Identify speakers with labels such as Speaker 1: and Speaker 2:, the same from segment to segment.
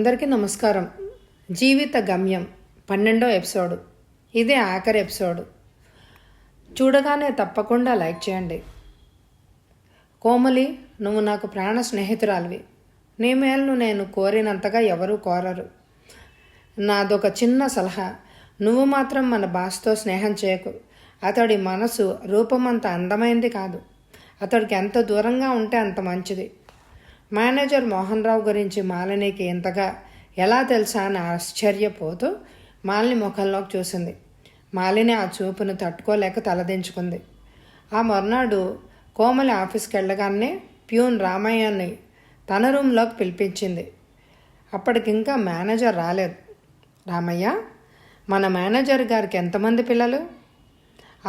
Speaker 1: అందరికీ నమస్కారం. జీవిత గమ్యం 12వ ఎపిసోడ్. ఇదే ఆఖరి ఎపిసోడ్. చూడగానే తప్పకుండా లైక్ చేయండి. కోమలి, నువ్వు నాకు ప్రాణ స్నేహితురాలివి. నీ మేలును నేను కోరినంతగా ఎవరూ కోరరు. నాదొక చిన్న సలహా, నువ్వు మాత్రం మన బాస్తో స్నేహం చేయకు. అతడి మనసు రూపమంత అందమైంది కాదు. అతడికి ఎంత దూరంగా ఉంటే అంత మంచిది. మేనేజర్ మోహన్ రావు గురించి మాలినికి ఇంతగా ఎలా తెలుసా అని ఆశ్చర్యపోతూ మాలిని ముఖంలోకి చూసింది. మాలిని ఆ చూపును తట్టుకోలేక తలదించుకుంది. ఆ మర్నాడు కోమలి ఆఫీస్కి వెళ్ళగానే ప్యూన్ రామయ్యని తన రూమ్లోకి పిలిపించింది. అప్పటికింకా మేనేజర్ రాలేదు. రామయ్య, మన మేనేజర్ గారికి ఎంతమంది పిల్లలు?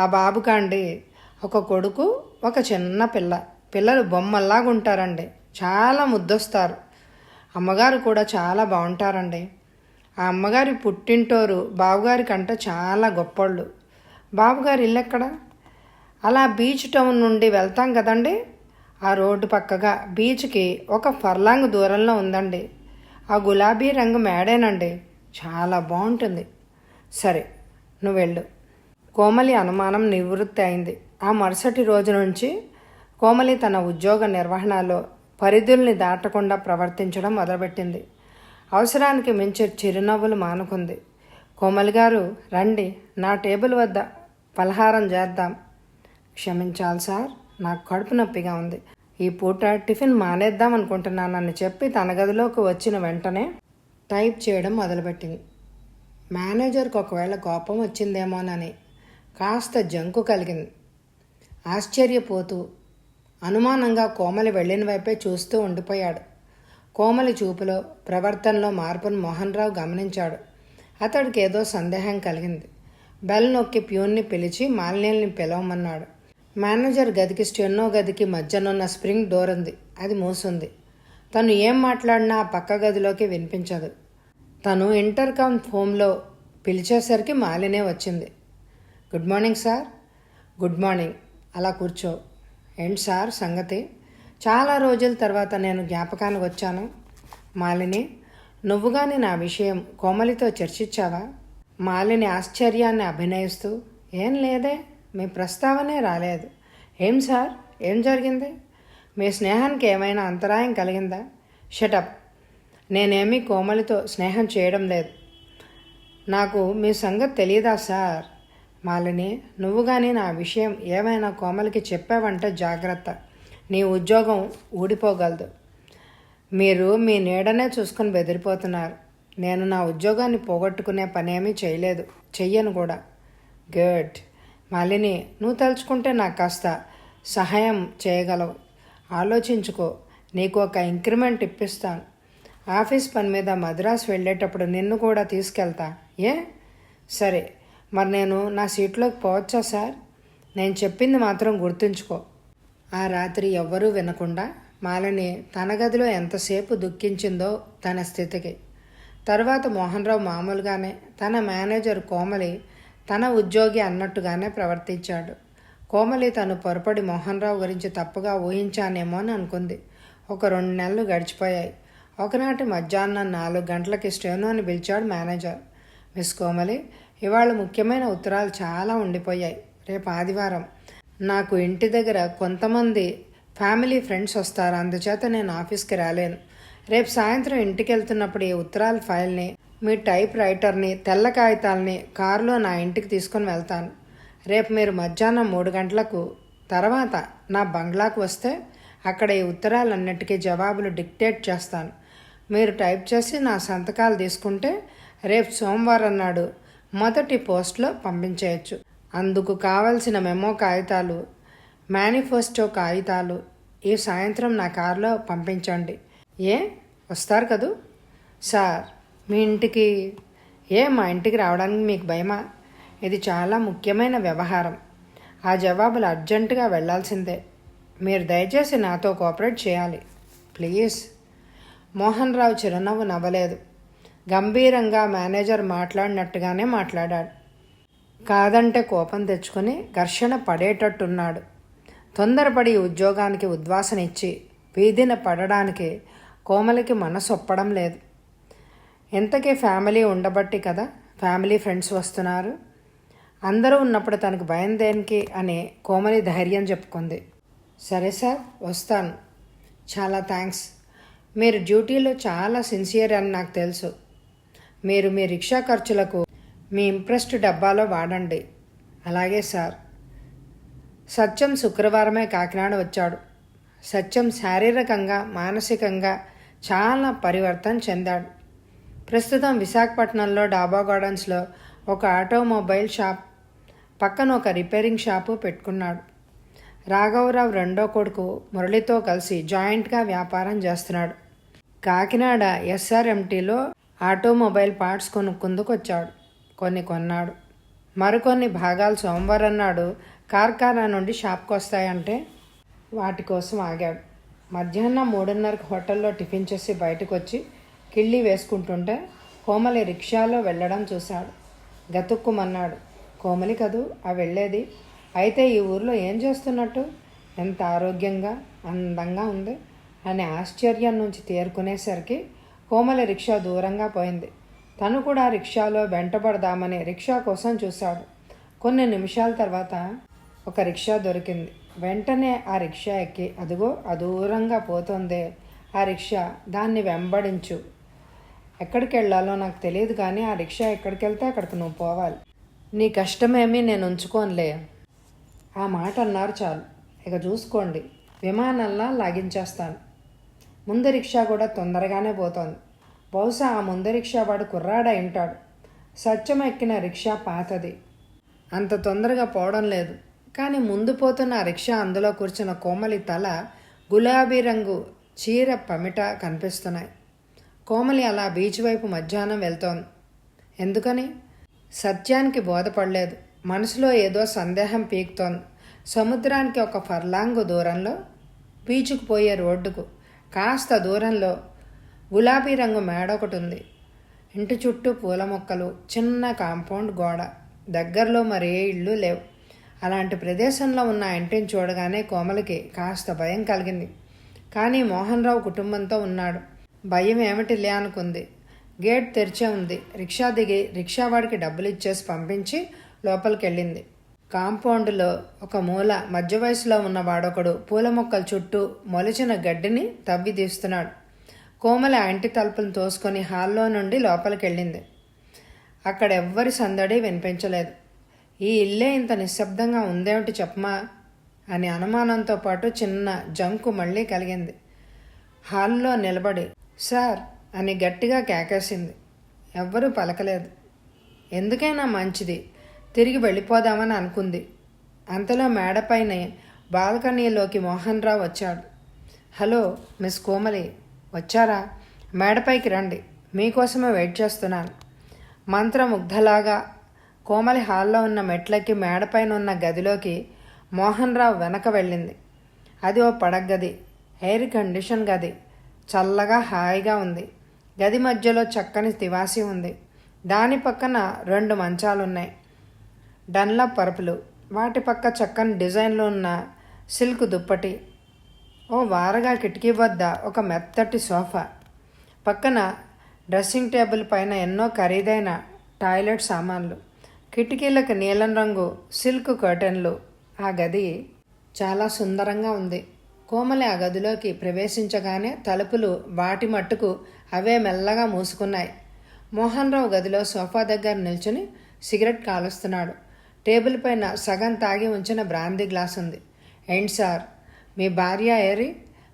Speaker 1: ఆ బాబుకాండి ఒక కొడుకు, ఒక చిన్న పిల్ల. పిల్లలు బొమ్మల్లాగా ఉంటారండి. చాలా ముద్దొస్తారు. అమ్మగారు కూడా చాలా బాగుంటారండి. ఆ అమ్మగారి పుట్టింటోరు బాబుగారి కంటే చాలా గొప్పోళ్ళు. బాబుగారి ఇల్లు ఎక్కడ? అలా బీచ్ టౌన్ నుండి వెళ్తాం కదండి, ఆ రోడ్డు పక్కగా బీచ్కి ఒక ఫర్లాంగ్ దూరంలో ఉందండి. ఆ గులాబీ రంగు మేడేనండి, చాలా బాగుంటుంది. సరే, నువ్వు వెళ్ళు. కోమలి అనుమానం నివృత్తి అయింది. ఆ మరుసటి రోజు నుంచి కోమలి తన ఉద్యోగ నిర్వహణలో పరిధుల్ని దాటకుండా ప్రవర్తించడం మొదలుపెట్టింది. అవసరానికి మించి చిరునవ్వులు మానుకుంది. కోమలి గారు, రండి, నా టేబుల్ వద్ద పలహారం చేద్దాం. క్షమించాలి సార్, నాకు కడుపు నొప్పిగా ఉంది. ఈ పూట టిఫిన్ మానేద్దాం అనుకుంటున్నానని చెప్పి తన గదిలోకి వచ్చిన వెంటనే టైప్ చేయడం మొదలుపెట్టింది. మేనేజర్కి ఒకవేళ కోపం వచ్చిందేమోనని కాస్త జంకు కలిగింది. ఆశ్చర్యపోతూ అనుమానంగా కోమలి వెళ్ళిన వైపే చూస్తూ ఉండిపోయాడు. కోమలి చూపులో, ప్రవర్తనలో మార్పును మోహన్ రావు గమనించాడు. అతడికి ఏదో సందేహం కలిగింది. బెల్ నొక్కి ప్యూన్ని పిలిచి మాలిన్యల్ని పిలవమన్నాడు. మేనేజర్ గదికి స్టెన్నో గదికి మధ్యనున్న స్ప్రింగ్ డోర్ ఉంది. అది మూసుంది. తను ఏం మాట్లాడినా ఆ పక్క గదిలోకి వినిపించదు. తను ఇంటర్కామ్ ఫోన్లో పిలిచేసరికి మాలినే వచ్చింది. Good morning sir. Good morning. అలా కూర్చో. ఏంటి సార్ సంగతి? చాలా రోజుల తర్వాత నేను జ్ఞాపకానికి వచ్చాను. మాలిని, నువ్వు కానీ నా విషయం కోమలితో చర్చించావా? మాలిని ఆశ్చర్యాన్ని అభినయిస్తూ, ఏం లేదే, మీ ప్రస్తావనే రాలేదు. ఏం సార్, ఏం జరిగింది? మీ స్నేహానికి ఏమైనా అంతరాయం కలిగిందా? షటప్. నేనేమీ కోమలితో స్నేహం చేయడం లేదు. నాకు మీ సంగతి తెలియదా సార్? మాలిని, నువ్వు కానీ నా విషయం ఏమైనా కోమలికి చెప్పావంటే జాగ్రత్త. నీ ఉద్యోగం ఊడిపోగలదు. మీరు మీ నీడనే చూసుకొని బెదిరిపోతున్నారు. నేను నా ఉద్యోగాన్ని పోగొట్టుకునే పనేమీ చేయలేదు, చెయ్యను కూడా. గుడ్. మాలిని, నువ్వు తలుచుకుంటే నాకు కాస్త సహాయం చేయగలవు. ఆలోచించుకో. నీకు ఒక ఇంక్రిమెంట్ ఇప్పిస్తాను. ఆఫీస్ పని మీద మద్రాసు వెళ్ళేటప్పుడు నిన్ను కూడా తీసుకెళ్తా. ఏ? సరే, మరి నేను నా సీట్లోకి పోవచ్చా సార్? నేను చెప్పింది మాత్రం గుర్తుంచుకో. ఆ రాత్రి ఎవ్వరూ వినకుండా మాలిని తన గదిలో ఎంతసేపు దుఃఖించిందో తన స్థితికి. తర్వాత మోహన్ రావు మామూలుగానే, తన మేనేజర్ కోమలి తన ఉద్యోగి అన్నట్టుగానే ప్రవర్తించాడు. కోమలి తను పొరపడి మోహన్ రావు గురించి తప్పుగా ఊహించానేమో అని అనుకుంది. ఒక 2 నెలలు గడిచిపోయాయి. ఒకనాటి మధ్యాహ్నం 4 గంటలకి స్టెనోని పిలిచాడు మేనేజర్. మిస్ కోమలి, ఇవాళ ముఖ్యమైన ఉత్తరాలు చాలా ఉండిపోయాయి. రేపు ఆదివారం. నాకు ఇంటి దగ్గర కొంతమంది ఫ్యామిలీ ఫ్రెండ్స్ వస్తారు. అందుచేత నేను ఆఫీస్కి రాలేను. రేపు సాయంత్రం ఇంటికి వెళ్తున్నప్పుడు ఈ ఉత్తరాల ఫైల్ని, మీ టైప్ రైటర్ని, తెల్ల కాగితాలని కారులో నా ఇంటికి తీసుకొని వెళ్తాను. రేపు మీరు మధ్యాహ్నం 3 గంటలకు తర్వాత నా బంగ్లాకు వస్తే అక్కడ ఈ ఉత్తరాలన్నిటికీ జవాబులు డిక్టేట్ చేస్తాను. మీరు టైప్ చేసి నా సంతకాలు తీసుకుంటే రేపు సోమవారం నాడు మొదటి పోస్ట్లో పంపించేయచ్చు. అందుకు కావలసిన మెమో కాగితాలు, మేనిఫెస్టో కాగితాలు ఈ సాయంత్రం నా కారులో పంపించండి. ఏ, వస్తారు కదూ? సార్, మీ ఇంటికి? మా ఇంటికి రావడానికి మీకు భయమా? ఇది చాలా ముఖ్యమైన వ్యవహారం. ఆ జవాబులు అర్జెంటుగా వెళ్లాల్సిందే. మీరు దయచేసి నాతో కోఆపరేట్ చేయాలి ప్లీజ్. మోహన్ రావు చిరునవ్వు నవ్వలేదు. గంభీరంగా మేనేజర్ మాట్లాడినట్టుగానే మాట్లాడాడు. కాదంటే కోపం తెచ్చుకొని ఘర్షణ పడేటట్టున్నాడు. తొందరపడి ఉద్యోగానికి ఉద్వాసన ఇచ్చి వీధిన పడడానికి కోమలికి మనసొప్పడం లేదు. ఎంతకీ ఫ్యామిలీ ఉండబట్టి కదా ఫ్యామిలీ ఫ్రెండ్స్ వస్తున్నారు. అందరూ ఉన్నప్పుడు తనకు భయం దేనికి అని కోమలి ధైర్యం చెప్పుకుంది. సరే సార్, వస్తాను. చాలా థ్యాంక్స్. మీరు డ్యూటీలో చాలా సిన్సియర్ అని నాకు తెలుసు. మీరు మీ రిక్షా ఖర్చులకు మీ ఇంప్రెస్డ్ డబ్బాలో వాడండి. అలాగే సార్. సత్యం శుక్రవారమే కాకినాడ వచ్చాడు. సత్యం శారీరకంగా మానసికంగా చాలా పరివర్తన చెందాడు. ప్రస్తుతం విశాఖపట్నంలో డాబా గార్డెన్స్లో ఒక ఆటోమొబైల్ షాప్, పక్కన ఒక రిపేరింగ్ షాపు పెట్టుకున్నాడు. రాఘవరావు రెండో కొడుకు మురళితో కలిసి జాయింట్గా వ్యాపారం చేస్తున్నాడు. కాకినాడ SRMTలో ఆటోమొబైల్ పార్ట్స్ కొనుక్కుందుకు వచ్చాడు. కొన్ని కొన్నాడు. మరికొన్ని భాగాలు సోమవారం నాడు కార్ఖానా నుండి షాప్కి వస్తాయంటే వాటి కోసం ఆగాడు. మధ్యాహ్నం 3:30కి హోటల్లో టిఫిన్ చేసి బయటకు వచ్చి కిళ్ళి వేసుకుంటుంటే కోమలి రిక్షాలో వెళ్ళడం చూశాడు. గతుక్కుమన్నాడు. కోమలి కదూ ఆ వెళ్ళేది? అయితే ఈ ఊర్లో ఏం చేస్తున్నట్టు? ఎంత ఆరోగ్యంగా అందంగా ఉంది అని ఆశ్చర్యం నుంచి తేరుకునేసరికి కోమలి రిక్షా దూరంగా పోయింది. తను కూడా రిక్షాలో వెంటబడదామని రిక్షా కోసం చూశాడు. కొన్ని నిమిషాల తర్వాత ఒక రిక్షా దొరికింది. వెంటనే ఆ రిక్షా ఎక్కి అదిగో దూరంగా పోతుందే ఆ రిక్షా, దాన్ని వెంబడించు. ఎక్కడికి వెళ్ళాలో నాకు తెలియదు, కానీ ఆ రిక్షా ఎక్కడికి వెళ్తే అక్కడికి నువ్వు పోవాలి. నీ కష్టమేమీ నేను ఉంచుకోనులే. ఆ మాట అన్నారు చాలు, ఇక చూసుకోండి, విమానంలా లాగించేస్తాను. ముందు రిక్షా కూడా తొందరగానే పోతోంది. బహుశా ఆ ముందు రిక్షా వాడు కుర్రాడా ఉంటాడు. సత్యం ఎక్కిన రిక్షా పాతది, అంత తొందరగా పోవడం లేదు. కానీ ముందు పోతున్న ఆ రిక్షా, అందులో కూర్చున్న కోమలి తల, గులాబీ రంగు చీర పమిట కనిపిస్తున్నాయి. కోమలి అలా బీచ్ వైపు మధ్యాహ్నం వెళ్తోంది. ఎందుకని? సత్యానికి బోధపడలేదు. మనసులో ఏదో సందేహం పీకుతోంది. సముద్రానికి ఒక ఫర్లాంగు దూరంలో బీచ్కు పోయే రోడ్డుకు కాస్త దూరంలో గులాబీ రంగు మేడ ఒకటి ఉంది. ఇంటి చుట్టూ పూల మొక్కలు, చిన్న కాంపౌండ్ గోడ, దగ్గరలో మరే ఇళ్ళు లేవు. అలాంటి ప్రదేశంలో ఉన్న ఆ ఇంటిని చూడగానే కోమలికి కాస్త భయం కలిగింది. కానీ మోహన్ రావు కుటుంబంతో ఉన్నాడు. భయం ఏమిటిలే అనుకుంది. గేట్ తెరిచే ఉంది. రిక్షా దిగి రిక్షావాడికి డబ్బులు ఇచ్చేసి పంపించి లోపలికి వెళ్ళింది. కాంపౌండ్లో ఒక మూల మధ్య వయసులో ఉన్న వాడొకడు పూల మొక్కల చుట్టూ మొలిచిన గడ్డిని తవ్వి తీస్తున్నాడు. కోమలి ఆ ఇంటి తలుపులను తోసుకొని హాల్లో నుండి లోపలికి వెళ్ళింది. అక్కడ ఎవ్వరి సందడి వినిపించలేదు. ఈ ఇల్లే ఇంత నిశ్శబ్దంగా ఉందేమిటి చెప్పమా అని అనుమానంతో పాటు చిన్న జంకు మళ్ళీ కలిగింది. హాల్లో నిలబడి సార్ అని గట్టిగా కేకేసింది. ఎవ్వరూ పలకలేదు. ఎందుకైనా మంచిది తిరిగి వెళ్ళిపోదామని అనుకుంది. అంతలో మేడపైనే బాల్కనీలోకి మోహన్ రావు వచ్చాడు. హలో మిస్ కోమలి, వచ్చారా? మేడపైకి రండి, మీకోసమే వెయిట్ చేస్తున్నాను. మంత్రముగ్ధలాగా కోమలి హాల్లో ఉన్న మెట్లకి మేడపైన ఉన్న గదిలోకి మోహన్ రావు వెనక వెళ్ళింది. అది ఓ పడగ్గది, ఎయిర్ కండిషన్ గది. చల్లగా హాయిగా ఉంది. గది మధ్యలో చక్కని తివాసి ఉంది. దాని పక్కన 2 మంచాలున్నాయి, డన్లప్ పరుపులు. వాటి పక్క చక్కని డిజైన్లో ఉన్న సిల్క్ దుప్పటి. ఓ వారగా కిటికీ వద్ద ఒక మెత్తటి సోఫా. పక్కన డ్రెస్సింగ్ టేబుల్ పైన ఎన్నో ఖరీదైన టాయిలెట్ సామాన్లు. కిటికీలకు నీలం రంగు సిల్క్ కర్టెన్లు. ఆ గది చాలా సుందరంగా ఉంది. కోమలి ఆ గదిలోకి ప్రవేశించగానే తలుపులు వాటి మట్టుకు అవే మెల్లగా మూసుకున్నాయి. మోహన్ రావు గదిలో సోఫా దగ్గర నిల్చుని సిగరెట్ కాలుస్తున్నాడు. టేబుల్ పైన సగం తాగి ఉంచిన బ్రాందీ గ్లాస్ ఉంది. ఏంటి సార్, మీ భార్య ఏరి?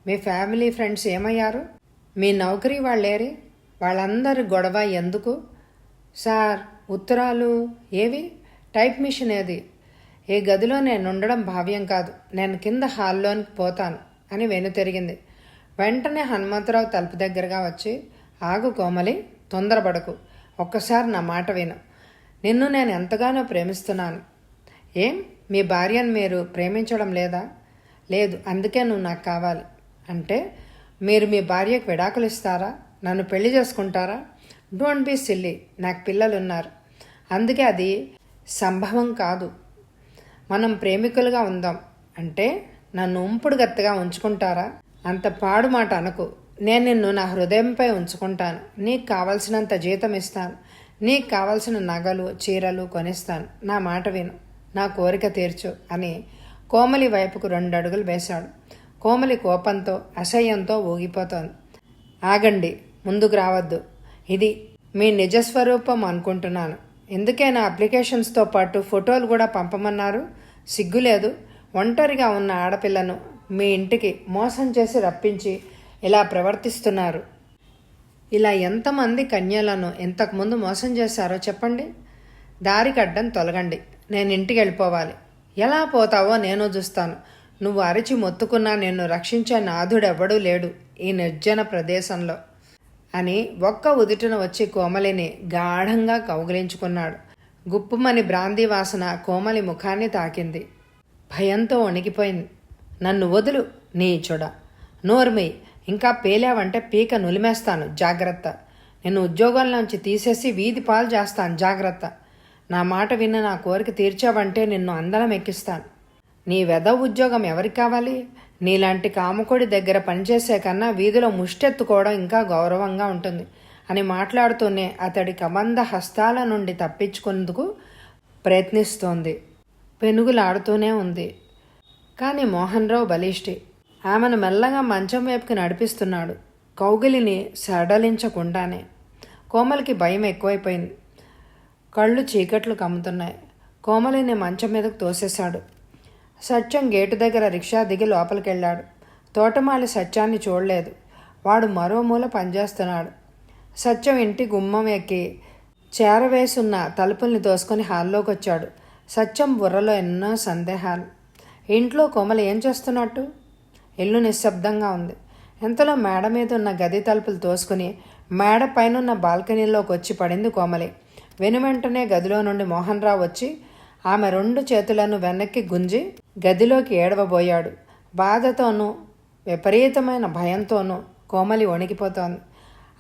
Speaker 1: మీ ఫ్యామిలీ ఫ్రెండ్స్ ఏమయ్యారు? మీ నౌకరీ వాళ్ళేరి? వాళ్ళందరి గొడవ ఎందుకు? సార్, ఉత్తరాలు ఏవి? టైప్ మిషన్ ఏది? ఈ గదిలో నేను ఉండడం భావ్యం కాదు. నేను కింద హాల్లోనికి పోతాను అని వెనుతిరిగింది. వెంటనే హనుమంతరావు తలుపు దగ్గరగా వచ్చి, ఆగు కోమలి, తొందరపడకు, ఒక్కసారి నా మాట విను. నిన్ను నేను ఎంతగానో ప్రేమిస్తున్నాను. ఏం, మీ భార్యను మీరు ప్రేమించడం లేదా? లేదు, అందుకే నువ్వు నాకు కావాలి. అంటే మీరు మీ భార్యకు విడాకులు ఇస్తారా? నన్ను పెళ్లి చేసుకుంటారా? డోంట్ బీ సిల్లీ, నాకు పిల్లలున్నారు. అందుకే అది సంభవం కాదు. మనం ప్రేమికులుగా ఉందాం. అంటే నన్ను ఉంపుడు గత్తగా ఉంచుకుంటారా? అంత పాడు మాట అనకు. నేను నిన్ను నా హృదయంపై ఉంచుకుంటాను. నీకు కావలసినంత జీతం ఇస్తాను. నీకు కావలసిన నగలు చీరలు కొనిస్తాను. నా మాట విను, నా కోరిక తీర్చు అని కోమలి వైపుకు 2 అడుగులు వేశాడు. కోమలి కోపంతో అసహ్యంతో ఊగిపోతోంది. ఆగండి, ముందుకు రావద్దు. ఇది మీ నిజస్వరూపం అనుకుంటున్నాను. ఎందుకే నా అప్లికేషన్స్తో పాటు ఫోటోలు కూడా పంపమన్నారు? సిగ్గులేదు? ఒంటరిగా ఉన్న ఆడపిల్లను మీ ఇంటికి మోసం చేసి రప్పించి ఇలా ప్రవర్తిస్తున్నారు. ఇలా ఎంతమంది కన్యలను ఇంతకుముందు మోసం చేశారో చెప్పండి. దారికి అడ్డం తొలగండి. నేను ఇంటికి వెళ్ళిపోవాలి. ఎలా పోతావో నేను చూస్తాను. నువ్వు అరిచి మొత్తుకున్నా నిన్ను రక్షించే నాథుడెవ్వడూ లేడు ఈ నిర్జన ప్రదేశంలో అని ఒక్క ఉదుటిన వచ్చి కోమలిని గాఢంగా కౌగిలించుకున్నాడు. గుప్పుమని బ్రాందీ వాసన కోమలి ముఖాన్ని తాకింది. భయంతో వణికిపోయింది. నన్ను వదులు నీచుడా. నోర్మి, ఇంకా పేలావంటే పీక నులిమేస్తాను, జాగ్రత్త. నేను ఉద్యోగంలోంచి తీసేసి వీధి పాలు చేస్తాను, జాగ్రత్త. నా మాట విన్న నా కోరిక తీర్చావంటే నిన్ను అందరం ఎక్కిస్తాను. నీ వెధవ ఉద్యోగం ఎవరికి కావాలి? నీలాంటి కాముకుడి దగ్గర పనిచేసే కన్నా వీధిలో ముష్టెత్తుకోవడం ఇంకా గౌరవంగా ఉంటుంది అని మాట్లాడుతూనే అతడి కబంధ హస్తాల నుండి తప్పించుకుందుకు ప్రయత్నిస్తోంది. పెనుగులాడుతూనే ఉంది. కానీ మోహన్ రావు బలిష్టి. ఆమెను మెల్లగా మంచం వైపుకి నడిపిస్తున్నాడు, కౌగిలిని సడలించకుండానే. కోమలికి భయం ఎక్కువైపోయింది. కళ్ళు చీకట్లు కమ్ముతున్నాయి. కోమలిని మంచం మీదకు తోసేశాడు. సత్యం గేటు దగ్గర రిక్షా దిగి లోపలికెళ్ళాడు. తోటమాలి సత్యాన్ని చూడలేదు. వాడు మరో మూల పనిచేస్తున్నాడు. సత్యం ఇంటి గుమ్మం ఎక్కి చేరవేసున్న తలుపుల్ని దోసుకొని హాల్లోకి వచ్చాడు. సత్యం బుర్రలో ఎన్నో సందేహాలు. ఇంట్లో కోమలి ఏం చేస్తున్నట్టు? ఇల్లు నిశ్శబ్దంగా ఉంది. ఇంతలో మేడ మీద ఉన్న గది తలుపులు తోసుకుని మేడ పైనున్న బాల్కనీలోకి వచ్చి పడింది కోమలి. వెనువెంటనే గదిలో నుండి మోహన్ రావు వచ్చి ఆమె 2 చేతులను వెనక్కి గుంజి గదిలోకి ఏడవబోయాడు. బాధతోనూ విపరీతమైన భయంతోనూ కోమలి వణికిపోతోంది.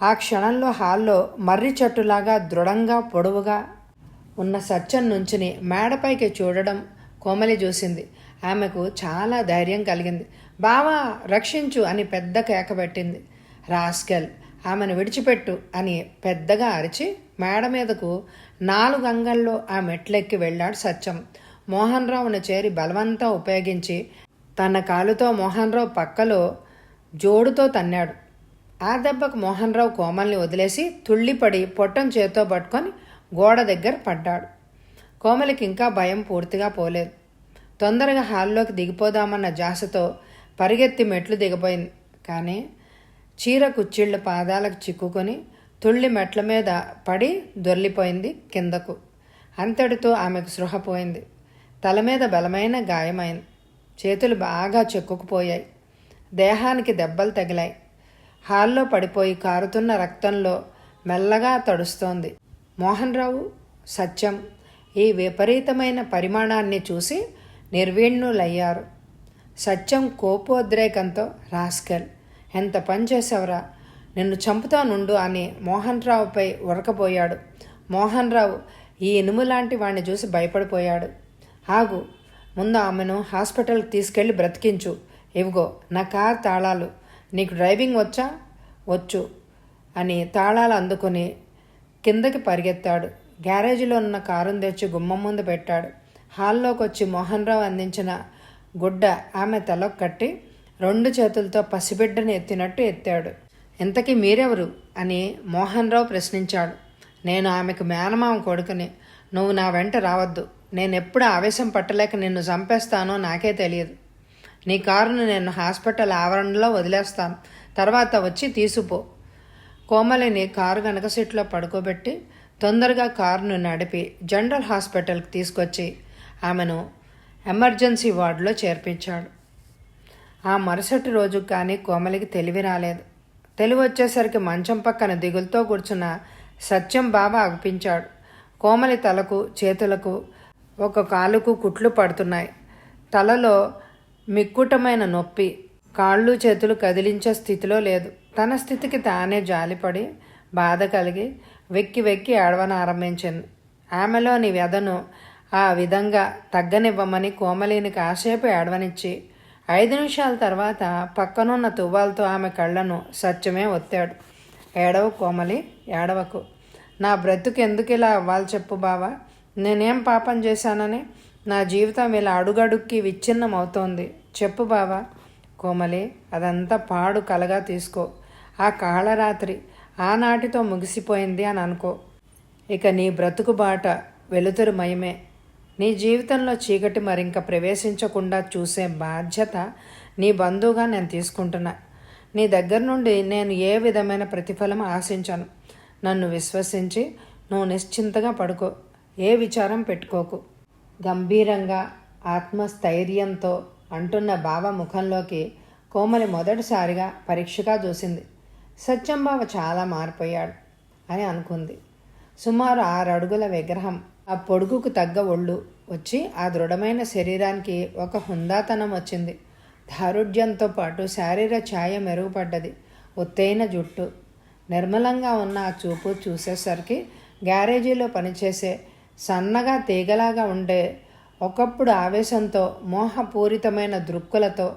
Speaker 1: ఆ క్షణంలో హాల్లో మర్రి చెట్టులాగా దృఢంగా పొడవుగా ఉన్న సత్యం నుంచుని మేడపైకి చూడడం కోమలి చూసింది. ఆమెకు చాలా ధైర్యం కలిగింది. బావా, రక్షించు అని పెద్ద కేక పెట్టింది. రాస్కెల్, ఆమెను విడిచిపెట్టు అని పెద్దగా అరిచి మేడ మీదకు 4 అంగల్లో ఆ మెట్లెక్కి వెళ్ళాడు సత్యం. మోహన్ రావును చేరి బలవంతం ఉపయోగించి తన కాలుతో మోహన్ రావు పక్కలో జోడుతో తన్నాడు. ఆ దెబ్బకు మోహన్ రావు కోమల్ని వదిలేసి తుళ్ళిపడి పొట్టం చేత్తో పట్టుకొని గోడ దగ్గర పడ్డాడు. కోమలికి ఇంకా భయం పూర్తిగా పోలేదు. తొందరగా హాల్లోకి దిగిపోదామన్న జాసతో పరిగెత్తి మెట్లు దిగిపోయింది. కానీ చీర కుచ్చిళ్ళు పాదాలకు చిక్కుకొని తుళ్ళి మెట్ల మీద పడి దొర్లిపోయింది కిందకు. అంతటితో ఆమెకు స్పృహ పోయింది. తల మీద బలమైన గాయమైంది. చేతులు బాగా చెక్కుకుపోయాయి. దేహానికి దెబ్బలు తగిలాయి. హాల్లో పడిపోయి కారుతున్న రక్తంలో మెల్లగా తడుస్తోంది. మోహన్ రావు, సత్యం ఈ విపరీతమైన పరిమాణాన్ని చూసి నిర్వీణులయ్యారు. సత్యం కోపోద్రేకంతో, రాస్కెల్, ఎంత పని చేసావురా, నిన్ను చంపుతానుండు అని మోహన్ రావుపై ఉరకబోయాడు. మోహన్ రావు ఈ ఇనుము లాంటి వాణ్ణి చూసి భయపడిపోయాడు. ఆగు, ముందు ఆమెను హాస్పిటల్కి తీసుకెళ్లి బ్రతికించు. ఇవిగో నా కార్ తాళాలు. నీకు డ్రైవింగ్ వచ్చా? వచ్చు అని తాళాలు అందుకుని కిందకి పరిగెత్తాడు. గ్యారేజీలో ఉన్న కారును తెచ్చి గుమ్మం ముందు పెట్టాడు. హాల్లోకి వచ్చి మోహన్ రావు అందించిన గుడ్డ ఆమె తలకు కట్టి 2 చేతులతో పసిబిడ్డని ఎత్తినట్టు ఎత్తాడు. ఇంతకీ మీరెవరు అని మోహన్ రావు ప్రశ్నించాడు. నేను ఆమెకు మేనమామ కొడుకుని. నువ్వు నా వెంట రావద్దు. నేనెప్పుడు ఆవేశం పట్టలేక నిన్ను చంపేస్తానో నాకే తెలియదు. నీ కారును నేను హాస్పిటల్ ఆవరణలో వదిలేస్తాను. తర్వాత వచ్చి తీసుకుపో. కోమలిని కారు వెనక సీట్లో పడుకోబెట్టి తొందరగా కారును నడిపి జనరల్ హాస్పిటల్కి తీసుకొచ్చి ఆమెను ఎమర్జెన్సీ వార్డులో చేర్పించాడు. ఆ మరుసటి రోజు కానీ కోమలికి తెలివి రాలేదు. తెలివి వచ్చేసరికి మంచం పక్కన దిగులుతో కూర్చున్న సత్యం బాబా అగుపించాడు. కోమలి తలకు చేతులకు ఒక కాలుకు కుట్లు పడుతున్నాయి. తలలో మిక్కుటమైన నొప్పి. కాళ్ళు చేతులు కదిలించే స్థితిలో లేదు. తన స్థితికి తానే జాలిపడి బాధ కలిగి వెక్కి వెక్కి ఏడవనారంభించింది. ఆమెలోని వ్యధను ఆ విధంగా తగ్గనివ్వమని కోమలిని కాసేపు ఏడవనిచ్చి 5 నిమిషాల తర్వాత పక్కనున్న తువ్వాలతో ఆమె కళ్ళను సత్యమే ఒత్తాడు. ఏడవ కోమలి, ఏడవకు. నా బ్రతుకు ఎందుకు ఇలా అవ్వాలి చెప్పు బావా. నేనేం పాపం చేశానని నా జీవితం ఇలా అడుగడుక్కి విచ్ఛిన్నం అవుతోంది. చెప్పు బావా. కోమలి, అదంతా పాడు కలగా తీసుకో. ఆ కాళరాత్రి ఆనాటితో ముగిసిపోయింది అని అనుకో. ఇక నీ బ్రతుకు బాట వెలుతురుమయమే. నీ జీవితంలో చీకటి మరింక ప్రవేశించకుండా చూసే బాధ్యత నీ బంధువుగా నేను తీసుకుంటున్నా. నీ దగ్గర నుండి నేను ఏ విధమైన ప్రతిఫలం ఆశించను. నన్ను విశ్వసించి నువ్వు నిశ్చింతగా పడుకో. ఏ విచారం పెట్టుకోకు. గంభీరంగా ఆత్మస్థైర్యంతో అంటున్న బావ ముఖంలోకి కోమలి మొదటిసారిగా పరీక్షగా చూసింది. సత్యం బావ చాలా మారిపోయాడు అని అనుకుంది. సుమారు 6 అడుగుల విగ్రహం, ఆ పొడుగుకు తగ్గ ఒళ్ళు వచ్చి ఆ దృఢమైన శరీరానికి ఒక హుందాతనం వచ్చింది. దారుఢ్యంతో పాటు శారీర ఛాయ మెరుగుపడ్డది. ఒత్తైన జుట్టు, నిర్మలంగా ఉన్న ఆ చూపు చూసేసరికి గ్యారేజీలో పనిచేసే సన్నగా తీగలాగా ఉండే, ఒకప్పుడు ఆవేశంతో మోహపూరితమైన దృక్కులతో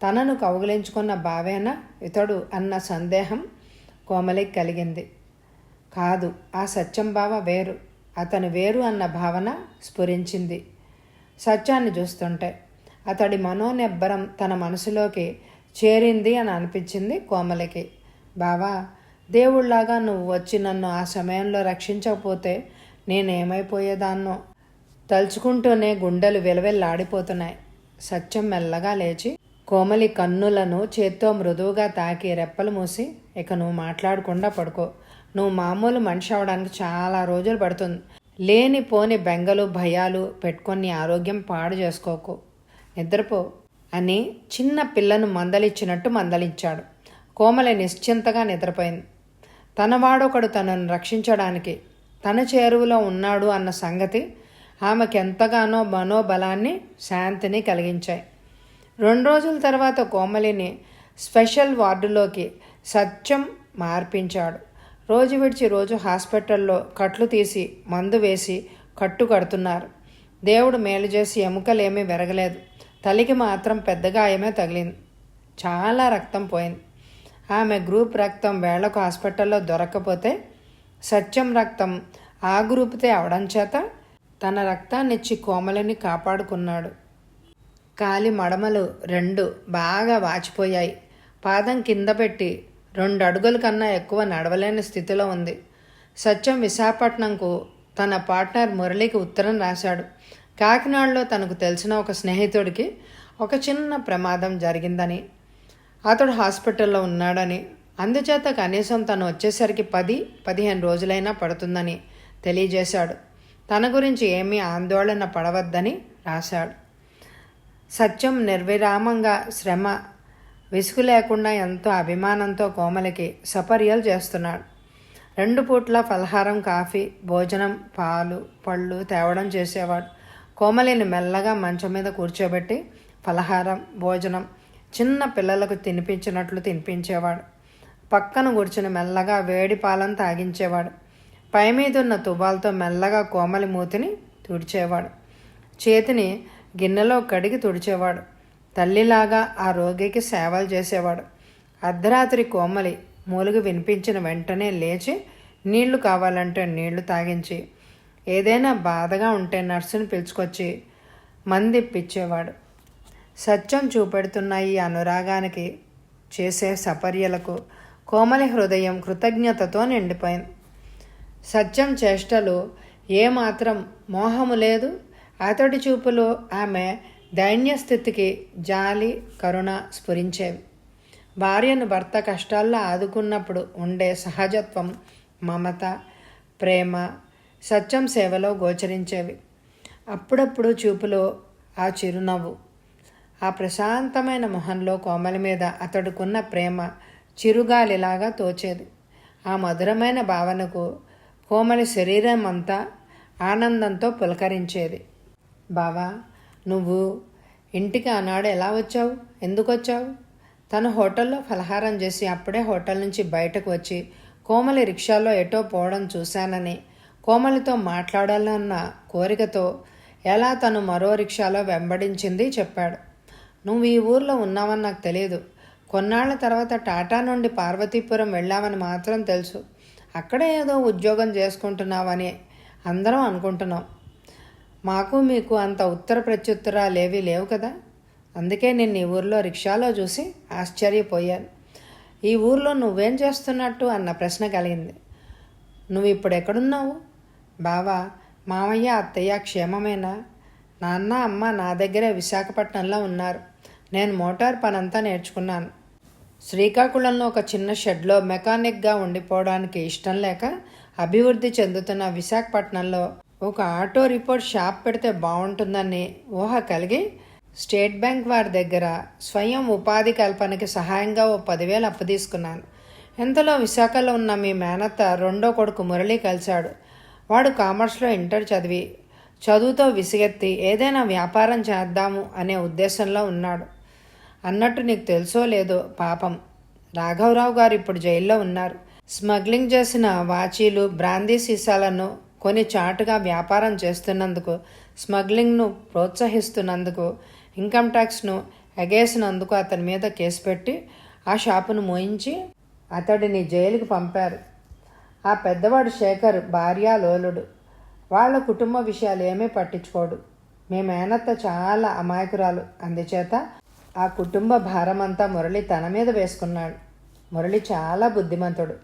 Speaker 1: తనను కౌగిలించుకున్న బావేనా ఇతడు అన్న సందేహం కోమలికి కలిగింది. కాదు, ఆ సత్యం బావ వేరు, అతను వేరు అన్న భావన స్ఫురించింది సత్యాన్ని చూస్తుంటే. అతడి మనోనిబ్బరం తన మనసులోకి చేరింది అని అనిపించింది కోమలికి. బావా, దేవుళ్లాగా నువ్వు వచ్చి నన్ను ఆ సమయంలో రక్షించకపోతే నేనేమైపోయేదాన్నో తలుచుకుంటూనే గుండెలు విలవిల్లాడిపోతున్నాయి. సత్యం మెల్లగా లేచి కోమలి కన్నులను చేత్తో మృదువుగా తాకి రెప్పలు మూసి, ఇక నువ్వు మాట్లాడకుండా పడుకో. నువ్వు మామూలు మనిషి అవడానికి చాలా రోజులు పడుతుంది. లేని పోని బెంగలు భయాలు పెట్టుకొని ఆరోగ్యం పాడు చేసుకోకు. నిద్రపో అని చిన్న పిల్లను మందలిచ్చినట్టు మందలించాడు. కోమలి నిశ్చింతగా నిద్రపోయింది. తనవాడొకడు తనను రక్షించడానికి తన చేరువలో ఉన్నాడు అన్న సంగతి ఆమెకెంతగానో మనోబలాన్ని శాంతిని కలిగించాయి. 2 రోజుల తర్వాత కోమలిని స్పెషల్ వార్డులోకి సత్యం మార్పించాడు. రోజు విడిచి రోజు హాస్పిటల్లో కట్లు తీసి మందు వేసి కట్టు కడుతున్నారు. దేవుడు మేలు చేసి ఎముకలేమీ విరగలేదు. తల్లికి మాత్రం పెద్ద గాయమే తగిలింది. చాలా రక్తం పోయింది. ఆమె గ్రూప్ రక్తం వేళ్లకు హాస్పిటల్లో దొరక్కపోతే సత్యం రక్తం ఆ గ్రూపుతే అవడం చేత తన రక్తాన్నిచ్చి కోమలిని కాపాడుకున్నాడు. కాలి మడమలు 2 బాగా వాచిపోయాయి. పాదం కింద పెట్టి 2 అడుగుల కన్నా ఎక్కువ నడవలేని స్థితిలో ఉంది. సత్యం విశాఖపట్నంకు తన పార్ట్నర్ మురళికి ఉత్తరం రాశాడు. కాకినాడలో తనకు తెలిసిన ఒక స్నేహితుడికి ఒక చిన్న ప్రమాదం జరిగిందని, అతడు హాస్పిటల్లో ఉన్నాడని, అందుచేత కనీసం తను వచ్చేసరికి 10-15 రోజులైనా పడుతుందని తెలియజేశాడు. తన గురించి ఏమీ ఆందోళన పడవద్దని రాశాడు. సత్యం నిర్విరామంగా శ్రమ విసుగు లేకుండా ఎంతో అభిమానంతో కోమలికి సపర్యలు చేస్తున్నాడు. 2 పూట్ల ఫలహారం, కాఫీ, భోజనం, పాలు, పళ్ళు తేవడం చేసేవాడు. కోమలిని మెల్లగా మంచం మీద కూర్చోబెట్టి ఫలహారం, భోజనం చిన్న పిల్లలకు తినిపించినట్లు తినిపించేవాడు. పక్కన కూర్చుని మెల్లగా వేడి పాలను తాగించేవాడు. పై మీదున్న తువ్వాలతో మెల్లగా కోమలి మూతిని తుడిచేవాడు. చేతిని గిన్నెలో కడిగి తుడిచేవాడు. తల్లిలాగా ఆ రోగికి సేవలు చేసేవాడు. అర్ధరాత్రి కోమలి మూలుగు వినిపించిన వెంటనే లేచి నీళ్లు కావాలంటే నీళ్లు తాగించి, ఏదైనా బాధగా ఉంటే నర్సును పిలుచుకొచ్చి మందిప్పించేవాడు. సత్యం చూపెడుతున్న ఈ అనురాగానికి, చేసే సపర్యలకు కోమలి హృదయం కృతజ్ఞతతో నిండిపోయింది. సత్యం చేష్టలు ఏమాత్రం మోహము లేదు. అతడి చూపులో ఆమె దైన్యస్థితికి జాలి, కరుణ స్ఫురించేవి. భార్యను భర్త కష్టాల్లో ఆదుకున్నప్పుడు ఉండే సహజత్వం, మమత, ప్రేమ సత్యం సేవలో గోచరించేవి. అప్పుడప్పుడు చూపులో ఆ చిరునవ్వు, ఆ ప్రశాంతమైన మొహంలో కోమలి మీద అతడుకున్న ప్రేమ చిరుగాలిలాగా తోచేది. ఆ మధురమైన భావనకు కోమలి శరీరం అంతా ఆనందంతో పులకరించేది. బావా, నువ్వు ఇంటికి ఆనాడు ఎలా వచ్చావు? ఎందుకు వచ్చావు? తను హోటల్లో ఫలహారం చేసి అప్పుడే హోటల్ నుంచి బయటకు వచ్చి కోమలి రిక్షాలో ఎటో పోవడం చూశానని, కోమలితో మాట్లాడాలన్న కోరికతో ఎలా తను మరో రిక్షాలో వెంబడించింది చెప్పాడు. నువ్వు ఈ ఊర్లో ఉన్నావని నాకు తెలియదు. కొన్నాళ్ల తర్వాత టాటా నుండి పార్వతీపురం వెళ్ళావని మాత్రం తెలుసు. అక్కడే ఏదో ఉద్యోగం చేసుకుంటున్నావని అందరం అనుకుంటున్నాం. మాకు మీకు అంత ఉత్తర ప్రత్యుత్తరాలేవీ లేవు కదా. అందుకే నేను ఈ ఊర్లో రిక్షాలో చూసి ఆశ్చర్యపోయాను. ఈ ఊర్లో నువ్వేం చేస్తున్నట్టు అన్న ప్రశ్న కలిగింది. నువ్వు ఇప్పుడు ఎక్కడున్నావు? బావా, మామయ్య, అత్తయ్య క్షేమమేనా? నాన్న అమ్మ నా దగ్గరే విశాఖపట్నంలో ఉన్నారు. నేను మోటార్ పనంతా నేర్చుకున్నాను. శ్రీకాకుళంలో ఒక చిన్న షెడ్లో మెకానిక్గా ఉండిపోవడానికి ఇష్టం లేక అభివృద్ధి చెందుతున్న విశాఖపట్నంలో ఒక ఆటో రిపోర్ట్ షాప్ పెడితే బాగుంటుందని ఊహ కలిగి స్టేట్ బ్యాంక్ వారి దగ్గర స్వయం ఉపాధి కల్పనకి సహాయంగా ఓ 10,000 అప్పు తీసుకున్నాను. ఇంతలో విశాఖలో ఉన్న మీ మేనత్త రెండో కొడుకు మురళి కలిశాడు. వాడు కామర్స్లో ఇంటర్ చదివి చదువుతో విసిగెత్తి ఏదైనా వ్యాపారం చేద్దాము అనే ఉద్దేశంలో ఉన్నాడు. అన్నట్టు నీకు తెలుసో లేదో పాపం రాఘవరావు గారు ఇప్పుడు జైల్లో ఉన్నారు. స్మగ్లింగ్ చేసిన వాచీలు, బ్రాందీ సీసాలను కొని చాటుగా వ్యాపారం చేస్తున్నందుకు, స్మగ్లింగ్ను ప్రోత్సహిస్తున్నందుకు, ఇన్కమ్ ట్యాక్స్ను ఎగేసినందుకు అతని మీద కేసు పెట్టి ఆ షాపును మోయించి అతడిని జైలుకి పంపారు. ఆ పెద్దవాడు శేఖర్ భార్యాలోలుడు. వాళ్ళ కుటుంబ విషయాలు ఏమీ పట్టించుకోడు. మీ మేనత్త చాలా అమాయకురాలు. అందుచేత ఆ కుటుంబ భారమంతా మురళి తన మీద వేసుకున్నాడు. మురళి చాలా బుద్ధిమంతుడు.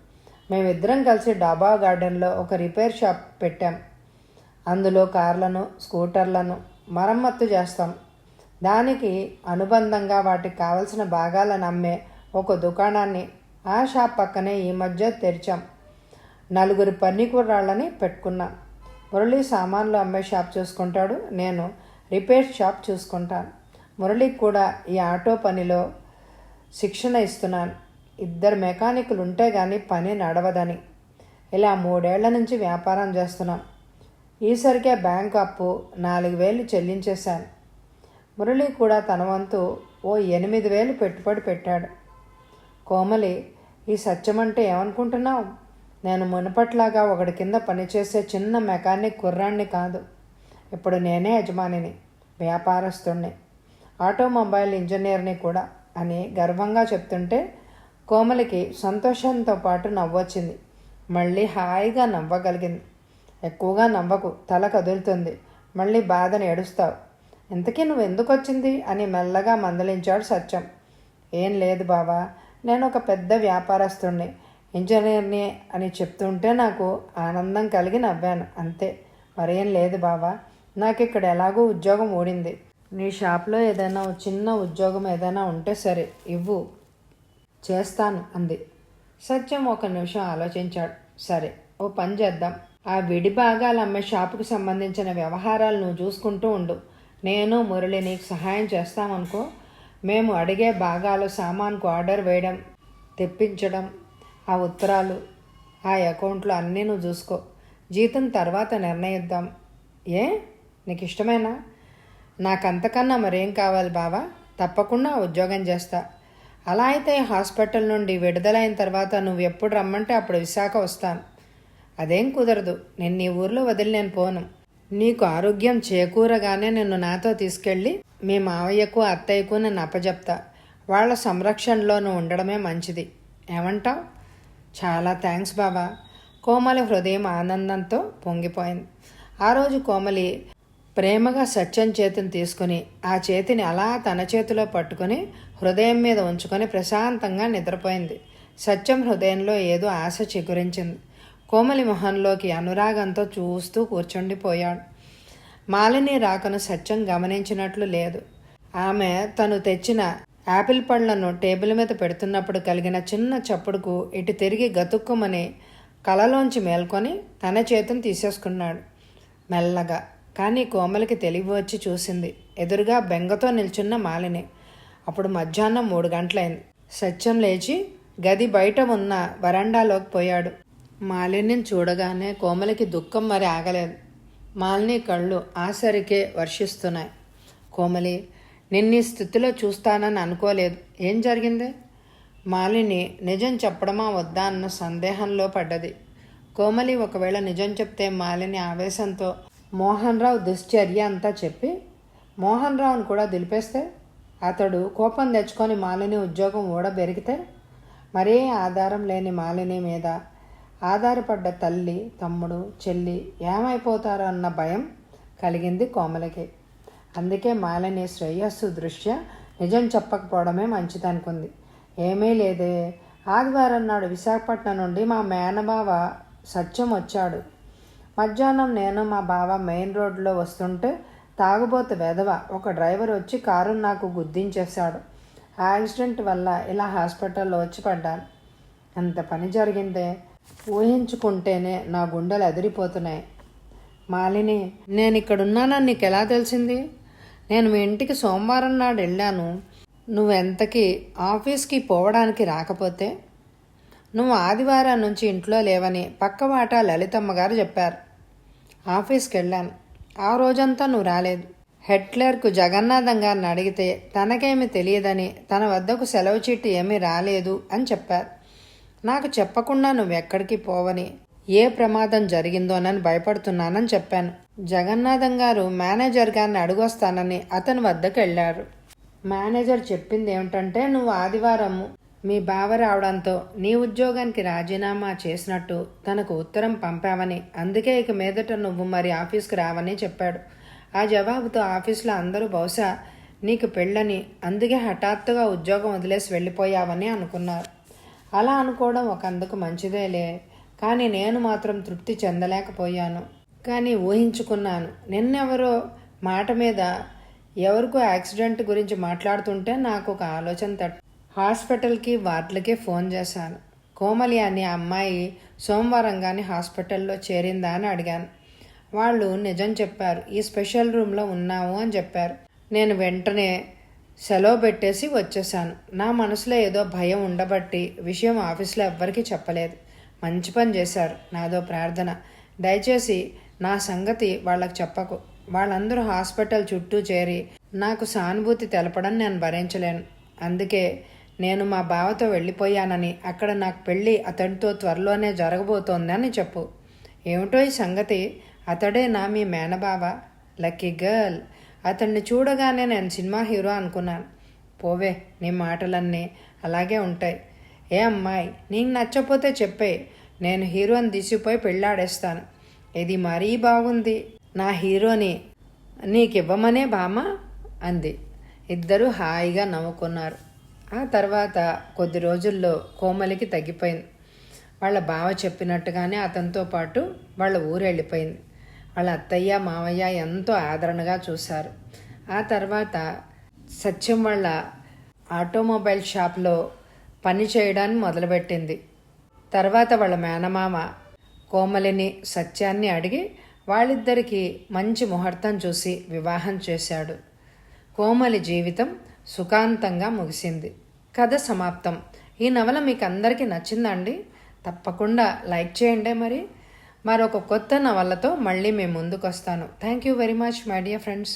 Speaker 1: మేమిద్దరం కలిసి డాబా గార్డెన్లో ఒక రిపేర్ షాప్ పెట్టాం. అందులో కార్లను, స్కూటర్లను మరమ్మత్తు చేస్తాం. దానికి అనుబంధంగా వాటికి కావలసిన భాగాలను అమ్మే ఒక దుకాణాన్ని ఆ షాప్ పక్కనే ఈ మధ్య తెరిచాం. 4 పని కుర్రాళ్ళని పెట్టుకున్నాం. మురళి సామాన్లు అమ్మే షాప్ చూసుకుంటాడు, నేను రిపేర్ షాప్ చూసుకుంటాను. మురళికి కూడా ఈ ఆటో పనిలో శిక్షణ ఇస్తున్నాను. 2 మెకానికులు ఉంటే కానీ పని నడవదని. ఇలా 3 ఏళ్ల నుంచి వ్యాపారం చేస్తున్నాం. ఈసరికే బ్యాంకు అప్పు 4,000 చెల్లించేశాను. మురళి కూడా తన వంతు ఓ 8,000 పెట్టుబడి పెట్టాడు. కోమలి, ఈ సత్యమంటే ఏమనుకుంటున్నావు? నేను మునుపట్లాగా ఒకటి కింద పనిచేసే చిన్న మెకానిక్ కుర్రాన్ని కాదు. ఇప్పుడు నేనే యజమానిని, వ్యాపారస్తుణ్ణి, ఆటోమొబైల్ ఇంజనీర్ని కూడా అని గర్వంగా చెప్తుంటే కోమలికి సంతోషంతో పాటు నవ్వొచ్చింది. మళ్ళీ హాయిగా నవ్వగలిగింది. ఎక్కువగా నవ్వకు, తల కదులుతుంది, మళ్ళీ బాధని ఏడుస్తావు. ఇంతకీ నువ్వు ఎందుకు వచ్చింది అని మెల్లగా మందలించాడు సత్యం. ఏం లేదు బావా, నేను ఒక పెద్ద వ్యాపారస్తుణ్ణి, ఇంజనీర్ని అని చెప్తుంటే నాకు ఆనందం కలిగి నవ్వాను, అంతే. మరేం లేదు బావా, నాకు ఇక్కడ ఎలాగో ఉద్యోగం ఊడింది. నీ షాప్లో ఏదైనా చిన్న ఉద్యోగం ఏదైనా ఉంటే సరే ఇవ్వు, చేస్తాను అంది. సత్యం ఒక నిమిషం ఆలోచించాడు. సరే, ఓ పని చేద్దాం. ఆ విడి భాగాలు అమ్మే షాపుకి సంబంధించిన వ్యవహారాలు నువ్వు చూసుకుంటూ ఉండు. నేను మురళి నీకు సహాయం చేస్తామనుకో. మేము అడిగే భాగాలు, సామాన్కు ఆర్డర్ వేయడం, తెప్పించడం, ఆ ఉత్తరాలు, ఆ అకౌంట్లు అన్నీ నువ్వు చూసుకో. జీతం తర్వాత నిర్ణయిద్దాం. ఏ, నీకు ఇష్టమేనా? నాకంతకన్నా మరేం కావాలి బావా, తప్పకుండా ఉద్యోగం చేస్తా. అలా అయితే హాస్పిటల్ నుండి విడుదలైన తర్వాత నువ్వు ఎప్పుడు రమ్మంటే అప్పుడు విశాఖ వస్తాను. అదేం కుదరదు, నేను నీ ఊర్లో వదిలి నేను పోను. నీకు ఆరోగ్యం చేకూరగానే నిన్ను నాతో తీసుకెళ్ళి మీ మావయ్యకు, అత్తయ్యకు నేను అప్పచెప్తా. వాళ్ళ సంరక్షణలో నువ్వు ఉండడమే మంచిది. ఏమంటావు? చాలా థ్యాంక్స్ బాబా. కోమలి హృదయం ఆనందంతో పొంగిపోయింది. ఆ రోజు కోమలి ప్రేమగా సత్యం చేతిని తీసుకుని ఆ చేతిని అలా తన చేతిలో పట్టుకొని హృదయం మీద ఉంచుకొని ప్రశాంతంగా నిద్రపోయింది. సత్యం హృదయంలో ఏదో ఆశ చిగురించింది. కోమలి మొహంలోకి అనురాగంతో చూస్తూ కూర్చుండిపోయాడు. మాలిని రాకను సత్యం గమనించినట్లు లేదు. ఆమె తను తెచ్చిన యాపిల్ పళ్లను టేబుల్ మీద పెడుతున్నప్పుడు కలిగిన చిన్న చప్పుడుకు ఇటు తిరిగి గతుక్కుమని కలలోంచి మేల్కొని తన చేతిని తీసేసుకున్నాడు మెల్లగా. కానీ కోమలికి తెలివి వచ్చి చూసింది. ఎదురుగా బెంగతో నిల్చున్న మాలిని. అప్పుడు మధ్యాహ్నం 3 గంటలైంది. సత్యం లేచి గది బయట ఉన్న వరండాలోకి పోయాడు. మాలినిని చూడగానే కోమలికి దుఃఖం మరి ఆగలేదు. మాలిని కళ్ళు ఆసరికే వర్షిస్తున్నాయి. కోమలి, నిన్నీ స్థితిలో చూస్తానని అనుకోలేదు. ఏం జరిగింది? మాలిని నిజం చెప్పడమా వద్దా అన్న సందేహంలో పడ్డది. కోమలి ఒకవేళ నిజం చెప్తే మాలిని ఆవేశంతో మోహన్ రావు దుశ్చర్య అంతా చెప్పి మోహన్ రావును కూడా దులిపేస్తే అతడు కోపం తెచ్చుకొని మాలిని ఉద్యోగం ఊడబెరిగితే మరే ఆధారం లేని మాలిని మీద ఆధారపడ్డ తల్లి, తమ్ముడు, చెల్లి ఏమైపోతారో అన్న భయం కలిగింది కోమలికి. అందుకే మాలిని శ్రేయస్సు దృష్ట్యా నిజం చెప్పకపోవడమే మంచిదనుకుంది. ఏమీ లేదే, ఆదివారం నాడు విశాఖపట్నం నుండి మా మేనబావ సత్యం వచ్చాడు. మధ్యాహ్నం నేను మా బావ మెయిన్ రోడ్లో వస్తుంటే తాగుబోతు వెధవ ఒక డ్రైవర్ వచ్చి కారును నాకు గుద్దించేశాడు. ఆ యాక్సిడెంట్ వల్ల ఇలా హాస్పిటల్లో వచ్చి పడ్డాను. అంత పని జరిగిందే, ఊహించుకుంటేనే నా గుండెలు అదిరిపోతున్నాయి. మాలిని, నేను ఇక్కడున్నానని నీకు ఎలా తెలిసింది? నేను మీ ఇంటికి సోమవారం నాడు వెళ్ళాను. నువ్వెంతకీ ఆఫీస్కి పోవడానికి రాకపోతే నువ్వు ఆదివారం నుంచి ఇంట్లో లేవని పక్కవాట లలితమ్మ గారు చెప్పారు. ఆఫీస్కి వెళ్ళాను. ఆ రోజంతా నువ్వు రాలేదు. హెడ్ క్లర్క్ జగన్నాథం గారిని అడిగితే తనకేమీ తెలియదని, తన వద్దకు సెలవు చీట్టు ఏమీ రాలేదు అని చెప్పారు. నాకు చెప్పకుండా నువ్వెక్కడికి పోవని, ఏ ప్రమాదం జరిగిందోనని భయపడుతున్నానని చెప్పాను. జగన్నాథం గారు మేనేజర్ గారిని అడుగొస్తానని అతని వద్దకు వెళ్ళారు. మేనేజర్ చెప్పింది ఏమిటంటే, నువ్వు ఆదివారం మీ బావ రావడంతో నీ ఉద్యోగానికి రాజీనామా చేసినట్టు తనకు ఉత్తరం పంపావని, అందుకే ఇక మీదట నువ్వు మరి ఆఫీస్కి రావని చెప్పాడు. ఆ జవాబుతో ఆఫీసులో అందరూ బహుశా నీకు పెళ్ళని, అందుకే హఠాత్తుగా ఉద్యోగం వదిలేసి వెళ్ళిపోయావని అనుకున్నారు. అలా అనుకోవడం ఒకందుకు మంచిదేలే, కానీ నేను మాత్రం తృప్తి చెందలేకపోయాను. కానీ ఊహించుకున్నాను, నిన్నెవరో మాట మీద ఎవరికో యాక్సిడెంట్ గురించి మాట్లాడుతుంటే నాకు ఒక ఆలోచన హాస్పిటల్కి వార్డులకి ఫోన్ చేశాను. కోమలి అనే అమ్మాయి సోమవారం కానీ హాస్పిటల్లో చేరిందా అని అడిగాను. వాళ్ళు నిజం చెప్పారు. ఈ స్పెషల్ రూమ్లో ఉన్నాము అని చెప్పారు. నేను వెంటనే సెలవు పెట్టేసి వచ్చేసాను. నా మనసులో ఏదో భయం ఉండబట్టి విషయం ఆఫీస్లో ఎవ్వరికీ చెప్పలేదు. మంచి పని చేశారు. నాదో ప్రార్థన, దయచేసి నా సంగతి వాళ్ళకి చెప్పకు. వాళ్ళందరూ హాస్పిటల్ చుట్టూ చేరి నాకు సానుభూతి తెలపడం నేను భరించలేను. అందుకే నేను మా బావతో వెళ్ళిపోయానని, అక్కడ నాకు పెళ్ళి అతడితో త్వరలోనే జరగబోతోందని చెప్పు. ఏమిటో ఈ సంగతి, అతడేనా మీ మేనబావ? Lucky girl. అతన్ని చూడగానే నేను సినిమా హీరో అనుకున్నాను. పోవే, నీ మాటలన్నీ అలాగే ఉంటాయి. ఏ అమ్మాయి, నీకు నచ్చపోతే చెప్పే, నేను హీరోని తీసిపోయి పెళ్ళాడేస్తాను. ఇది మరీ బాగుంది, నా హీరోని నీకివ్వమనే బామ్మ అంది. ఇద్దరూ హాయిగా నవ్వుకున్నారు. ఆ తర్వాత కొద్ది రోజుల్లో కోమలికి తగ్గిపోయింది. వాళ్ళ బావ చెప్పినట్టుగానే అతనితో పాటు వాళ్ళ ఊరు వెళ్ళిపోయింది. వాళ్ళ అత్తయ్య మావయ్య ఎంతో ఆదరణగా చూశారు. ఆ తర్వాత సత్యం వాళ్ళ ఆటోమొబైల్ షాప్లో పని చేయడాన్ని మొదలుపెట్టింది. తర్వాత వాళ్ళ మేనమామ కోమలిని, సత్యాన్ని అడిగి వాళ్ళిద్దరికీ మంచి ముహూర్తం చూసి వివాహం చేశాడు. కోమలి జీవితం సుఖాంతంగా ముగిసింది. కథ సమాప్తం. ఈ నవల మీకు అందరికీ నచ్చిందండి? తప్పకుండా లైక్ చేయండి. మరొక కొత్త నవలతో మళ్ళీ మేము ముందుకు వస్తాను. Thank you very much my dear friends.